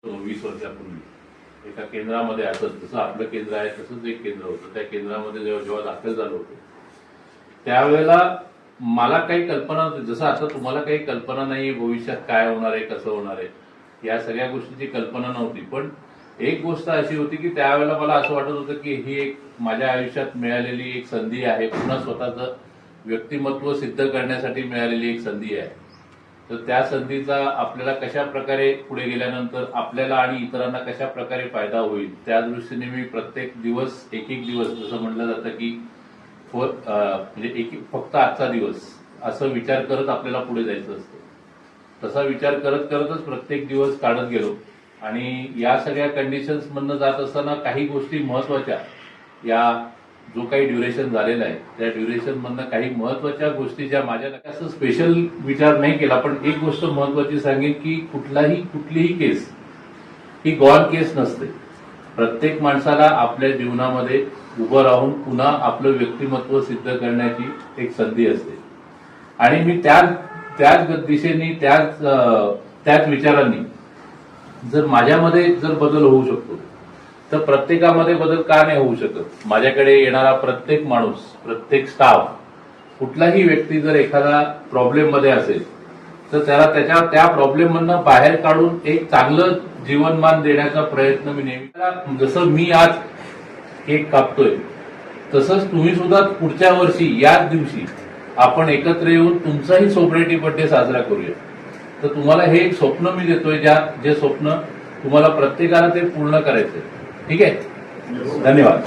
20 वर्षापूर्वी एका केंद्रामध्ये असत, जसं आपलं केंद्र आहे तसंच एक केंद्र होतं. त्या केंद्रामध्ये जेव्हा दाखल झालो होतो त्यावेळेला मला काही कल्पना नव्हती, जसं आता तुम्हाला काही कल्पना नाहीये भविष्यात काय होणार आहे, कसं होणार आहे, या सगळ्या गोष्टीची कल्पना नव्हती. पण एक गोष्ट अशी होती की त्यावेळेला मला असं वाटत होतं की ही एक माझ्या आयुष्यात मिळालेली एक संधी आहे, पुन्हा स्वतःचं व्यक्तिमत्व सिद्ध करण्यासाठी मिळालेली एक संधी आहे. तर त्या संधीचा आपल्याला कशा प्रकारे पुढे गेल्यानंतर आपल्याला आणि इतरांना कशा प्रकारे फायदा होईल त्या दृष्टीने मी प्रत्येक दिवस एक दिवस, जसं म्हटलं जातं की म्हणजे फक्त आजचा दिवस असं विचार करत आपल्याला पुढे जायचं असतं. तसा विचार करत करतच प्रत्येक दिवस काढत गेलो आणि या सगळ्या कंडिशन्स मधनं जात असताना काही गोष्टी महत्वाच्या, या जो काही ड्युरेशन झालेला आहे त्या ड्युरेशन मधनं काही महत्वाच्या गोष्टी ज्या माझ्या असं स्पेशल विचार नाही केला, पण एक गोष्ट महत्वाची सांगेन की कुठलीही केस ही गॉन केस नसते. प्रत्येक माणसाला आपल्या जीवनामध्ये उभं राहून पुन्हा आपलं व्यक्तिमत्व सिद्ध करण्याची एक संधी असते आणि मी त्याच दिशेने त्याच विचारांनी जर माझ्यामध्ये जर बदल होऊ शकतो तर प्रत्येकामध्ये बदल का नाही होऊ शकत. माझ्याकडे येणारा प्रत्येक माणूस, प्रत्येक स्टाफ, कुठलाही व्यक्ती जर एखादा प्रॉब्लेम मध्ये असेल तर त्याला त्या प्रॉब्लेम मधनं बाहेर काढून एक चांगलं जीवनमान देण्याचा प्रयत्न मी नेहमी, जसं मी आज केक कापतोय तसंच तुम्ही सुद्धा पुढच्या वर्षी याच दिवशी आपण एकत्र येऊन तुमचाही सोबरेटी बर्थडे साजरा करूया. तर तुम्हाला हे एक स्वप्न मी देतोय, जे स्वप्न तुम्हाला प्रत्येकाला ते पूर्ण करायचंय. ठीक आहे, धन्यवाद.